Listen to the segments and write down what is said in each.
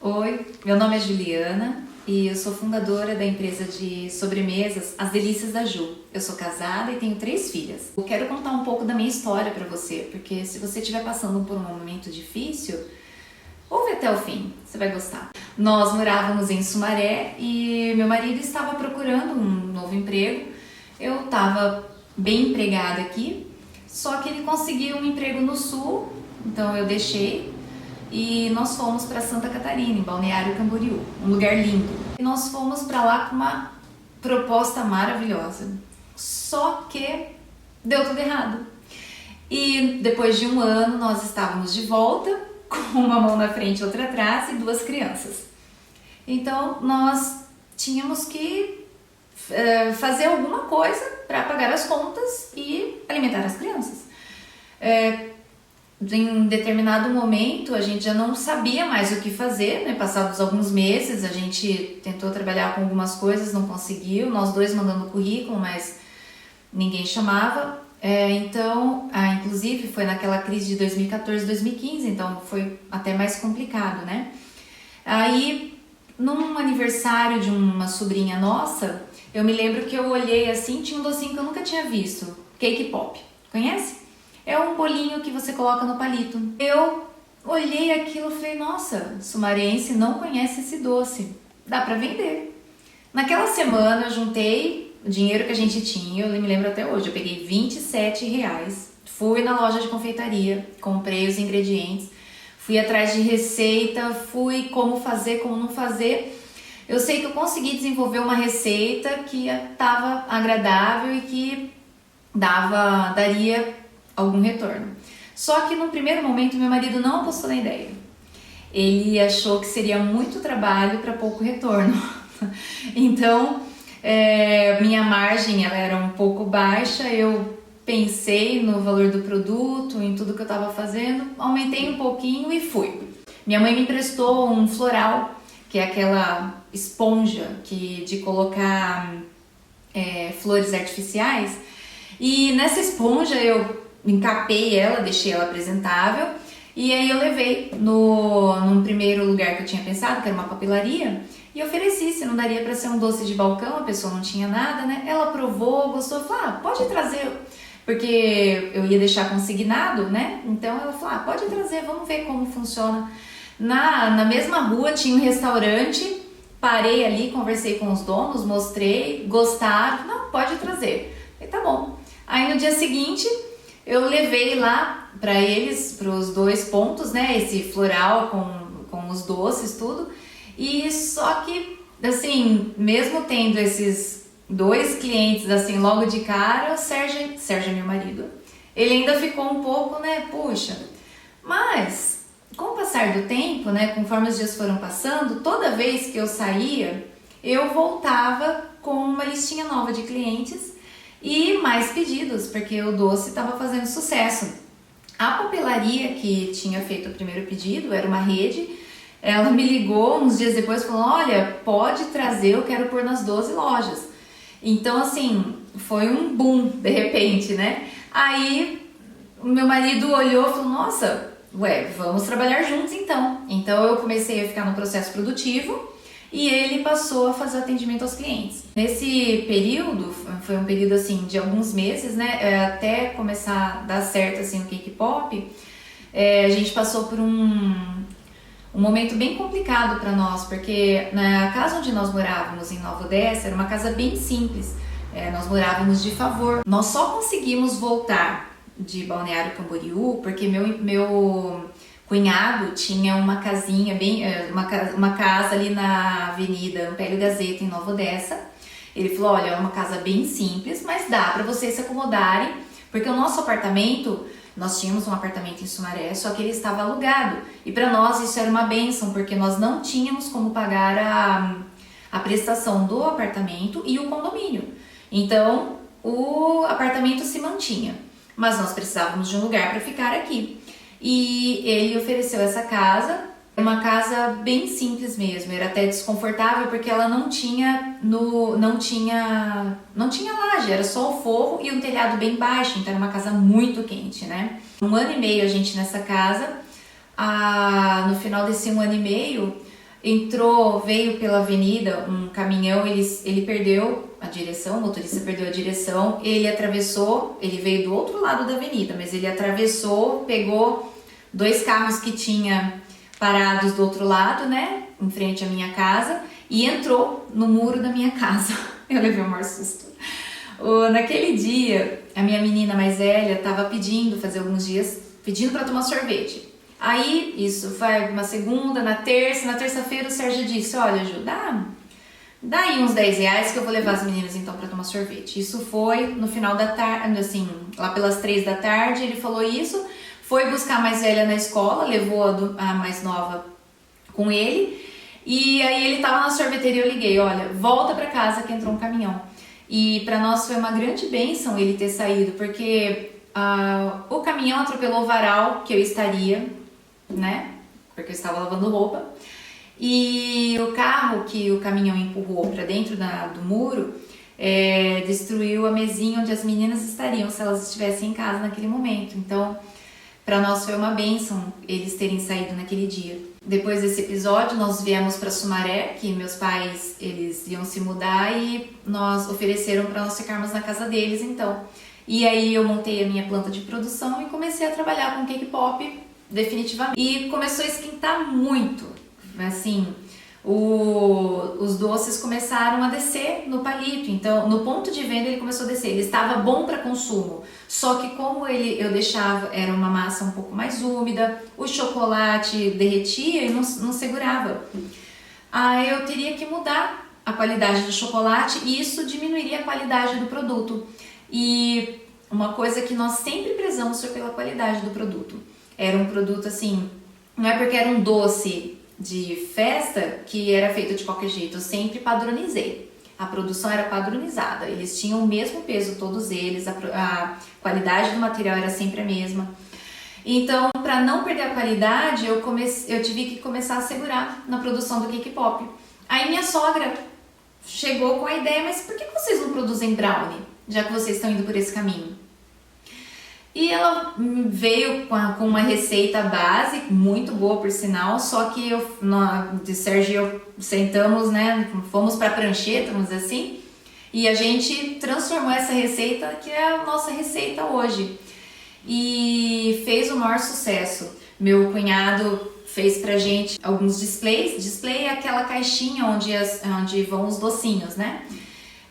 Oi, meu nome é Juliana e eu sou fundadora da empresa de sobremesas As Delícias da Ju. Eu sou casada e tenho 3 filhas. Eu quero contar um pouco da minha história para você, porque se você estiver passando por um momento difícil, ouve até o fim, você vai gostar. Nós morávamos em Sumaré e meu marido estava procurando um novo emprego. Eu estava bem empregada aqui, só que ele conseguiu um emprego no sul, então eu deixei. E nós fomos para Santa Catarina, em Balneário Camboriú, um lugar lindo. E nós fomos para lá com uma proposta maravilhosa, só que deu tudo errado. E depois de um ano nós estávamos de volta, com uma mão na frente e outra atrás e 2 crianças. Então nós tínhamos que fazer alguma coisa para pagar as contas e alimentar as crianças. Em um determinado momento a gente já não sabia mais o que fazer, né? Passados alguns meses a gente tentou trabalhar com algumas coisas, não conseguiu, nós 2 mandando currículo, mas ninguém chamava. Inclusive foi naquela crise de 2014, 2015, então foi até mais complicado, né? Aí, num aniversário de uma sobrinha nossa, eu me lembro que eu olhei assim, tinha um docinho que eu nunca tinha visto, cake pop, conhece? É um bolinho que você coloca no palito. Eu olhei aquilo e falei, nossa, sumarense não conhece esse doce, dá pra vender. Naquela semana eu juntei o dinheiro que a gente tinha, eu me lembro até hoje, eu peguei R$ 27, fui na loja de confeitaria, comprei os ingredientes, fui atrás de receita, fui como fazer, como não fazer. Eu sei que eu consegui desenvolver uma receita que estava agradável e que daria algum retorno. Só que no primeiro momento meu marido não apostou na ideia. Ele achou que seria muito trabalho para pouco retorno. Então, minha margem ela era um pouco baixa, eu pensei no valor do produto, em tudo que eu estava fazendo, aumentei um pouquinho e fui. Minha mãe me emprestou um floral, que é aquela esponja de colocar flores artificiais, e nessa esponja eu encapei ela, deixei ela apresentável e aí eu levei num primeiro lugar que eu tinha pensado, que era uma papelaria, e ofereci se não daria para ser um doce de balcão, a pessoa não tinha nada, né? Ela provou, gostou, falou, pode trazer, porque eu ia deixar consignado, né? Então ela falou, pode trazer, vamos ver como funciona. Na mesma rua tinha um restaurante, parei ali, conversei com os donos, mostrei, gostaram, não, pode trazer. E tá bom. Aí no dia seguinte eu levei lá para eles, para os 2 pontos, né? Esse floral com os doces, tudo. E só que, assim, mesmo tendo esses 2 clientes, assim, logo de cara, o Sérgio é meu marido, ele ainda ficou um pouco, né? Puxa, mas com o passar do tempo, né? Conforme os dias foram passando, toda vez que eu saía, eu voltava com uma listinha nova de clientes e mais pedidos, porque o doce estava fazendo sucesso. A papelaria que tinha feito o primeiro pedido era uma rede, ela me ligou uns dias depois e falou, olha, pode trazer, eu quero pôr nas 12 lojas. Então assim, foi um boom de repente, né? Aí o meu marido olhou e falou, nossa, vamos trabalhar juntos então. Então eu comecei a ficar no processo produtivo e ele passou a fazer atendimento aos clientes. Nesse período, foi um período assim de alguns meses, né, até começar a dar certo assim o cake pop, a gente passou por um momento bem complicado para nós, porque na casa onde nós morávamos em Nova Odessa era uma casa bem simples, nós morávamos de favor. Nós só conseguimos voltar de Balneário Camboriú porque meu cunhado tinha uma casinha, uma casa ali na Avenida Ampélio Gazeta, em Nova Odessa. Ele falou, olha, é uma casa bem simples, mas dá para vocês se acomodarem, porque o nosso apartamento, nós tínhamos um apartamento em Sumaré, só que ele estava alugado. E para nós isso era uma bênção, porque nós não tínhamos como pagar a prestação do apartamento e o condomínio. Então, o apartamento se mantinha, mas nós precisávamos de um lugar para ficar aqui. E ele ofereceu essa casa, uma casa bem simples mesmo, era até desconfortável porque ela não tinha laje, era só o forro e um telhado bem baixo, então era uma casa muito quente, né? 1 ano e meio a gente nessa casa, no final desse 1 ano e meio, veio pela avenida um caminhão, ele perdeu a direção, o motorista perdeu a direção, ele atravessou, ele veio do outro lado da avenida, mas ele atravessou, pegou 2 carros que tinha parados do outro lado, né, em frente à minha casa, e entrou no muro da minha casa. Eu levei o maior susto. Naquele dia, a minha menina mais velha estava pedindo, fazia alguns dias, pedindo para tomar sorvete. Aí, isso foi uma segunda, na terça-feira o Sérgio disse, olha, Ju, dá aí uns 10 reais que eu vou levar as meninas então para tomar sorvete. Isso foi no final da tarde, assim, lá pelas 3 da tarde, ele falou isso, foi buscar a mais velha na escola, levou a mais nova com ele, e aí ele tava na sorveteria, eu liguei, olha, volta para casa que entrou um caminhão. E para nós foi uma grande bênção ele ter saído, porque o caminhão atropelou o varal que eu estaria, né? Porque eu estava lavando roupa. E o carro que o caminhão empurrou para dentro do muro destruiu a mesinha onde as meninas estariam se elas estivessem em casa naquele momento. Então, para nós foi uma bênção eles terem saído naquele dia. Depois desse episódio, nós viemos para Sumaré, que meus pais eles iam se mudar e nós ofereceram para nós ficarmos na casa deles, então. E aí eu montei a minha planta de produção e comecei a trabalhar com cake pop definitivamente. E começou a esquentar muito, assim, os doces começaram a descer no palito, então no ponto de venda ele começou a descer, ele estava bom para consumo, só que como eu deixava, era uma massa um pouco mais úmida, o chocolate derretia e não segurava. Aí eu teria que mudar a qualidade do chocolate e isso diminuiria a qualidade do produto. E uma coisa que nós sempre prezamos foi pela qualidade do produto. Era um produto assim, não é porque era um doce de festa que era feito de qualquer jeito, eu sempre padronizei. A produção era padronizada, eles tinham o mesmo peso, todos eles, a qualidade do material era sempre a mesma. Então, para não perder a qualidade, eu tive que começar a segurar na produção do cake pop. Aí minha sogra chegou com a ideia, mas por que vocês não produzem brownie, já que vocês estão indo por esse caminho? E ela veio com uma receita base, muito boa por sinal, só que de Sérgio e eu sentamos, né, fomos para a prancheta, vamos dizer assim, e a gente transformou essa receita, que é a nossa receita hoje, e fez o maior sucesso. Meu cunhado fez pra gente alguns displays, display é aquela caixinha onde vão os docinhos, né,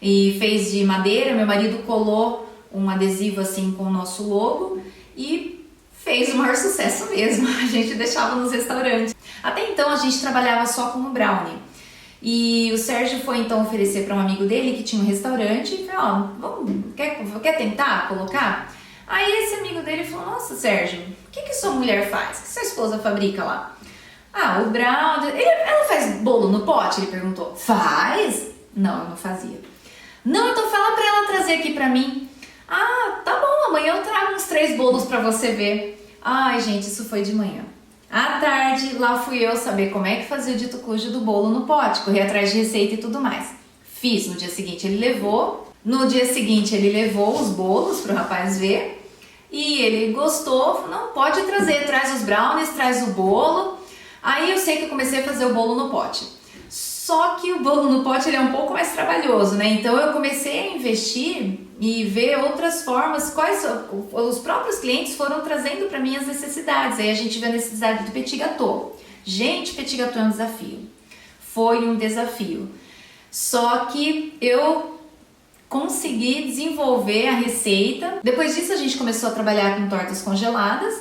e fez de madeira, meu marido colou um adesivo assim com o nosso logo e fez o maior sucesso mesmo, a gente deixava nos restaurantes. Até então a gente trabalhava só com o brownie e o Sérgio foi então oferecer para um amigo dele que tinha um restaurante e falou, quer tentar colocar? Aí esse amigo dele falou, nossa Sérgio, o que sua mulher faz? O que sua esposa fabrica lá? O brownie, ela faz bolo no pote? Ele perguntou. Faz? Não, eu não fazia. Não, então fala para ela trazer aqui para mim. Tá bom, amanhã eu trago uns 3 bolos pra você ver. Ai, gente, isso foi de manhã. À tarde, lá fui eu saber como é que fazia o dito cujo do bolo no pote, correr atrás de receita e tudo mais. Fiz, no dia seguinte ele levou os bolos pro rapaz ver e ele gostou, falou, não, pode trazer, traz os brownies, traz o bolo. Aí eu sei que eu comecei a fazer o bolo no pote. Só que o bolo no pote ele é um pouco mais trabalhoso, né? Então eu comecei a investir e ver outras formas, os próprios clientes foram trazendo para mim as necessidades. Aí a gente vê a necessidade do petit gâteau. Gente, petit gâteau é um desafio. Foi um desafio. Só que eu consegui desenvolver a receita. Depois disso a gente começou a trabalhar com tortas congeladas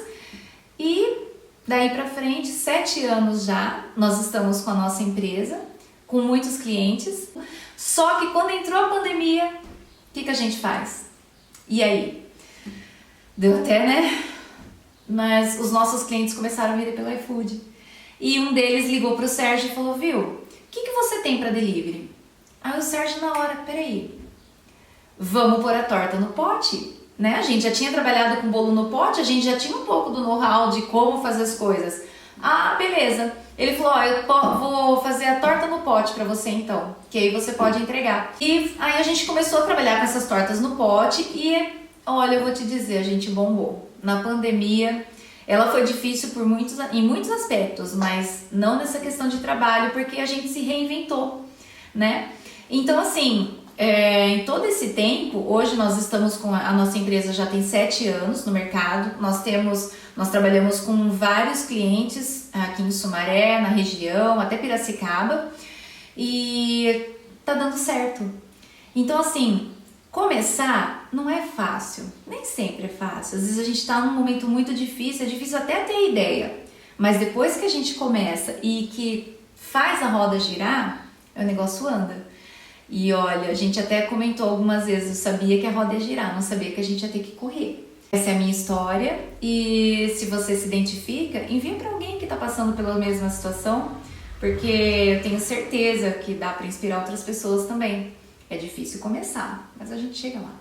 e daí para frente, 7 anos já, nós estamos com a nossa empresa, com muitos clientes. Só que quando entrou a pandemia, o que a gente faz? E aí? Deu até, né? Mas os nossos clientes começaram a vir pelo iFood. E um deles ligou pro Sérgio e falou, viu, o que você tem para delivery? Aí o Sérgio na hora, peraí, vamos pôr a torta no pote? Né? A gente já tinha trabalhado com bolo no pote, a gente já tinha um pouco do know-how de como fazer as coisas. Beleza. Ele falou, eu vou fazer a torta no pote pra você então, que aí você pode entregar. E aí a gente começou a trabalhar com essas tortas no pote e, olha, eu vou te dizer, a gente bombou. Na pandemia, Ela foi difícil em muitos aspectos, mas não nessa questão de trabalho, porque a gente se reinventou, né? Então, assim, em todo esse tempo, hoje nós estamos com a nossa empresa já tem 7 anos no mercado. Nós trabalhamos com vários clientes aqui em Sumaré, na região, até Piracicaba, e tá dando certo. Então, assim, começar não é fácil, nem sempre é fácil. Às vezes a gente tá num momento muito difícil, é difícil até ter ideia, mas depois que a gente começa e que faz a roda girar, o negócio anda. E olha, a gente até comentou algumas vezes, eu sabia que a roda ia girar, não sabia que a gente ia ter que correr. Essa é a minha história, e se você se identifica, envia para alguém que está passando pela mesma situação, porque eu tenho certeza que dá para inspirar outras pessoas também. É difícil começar, mas a gente chega lá.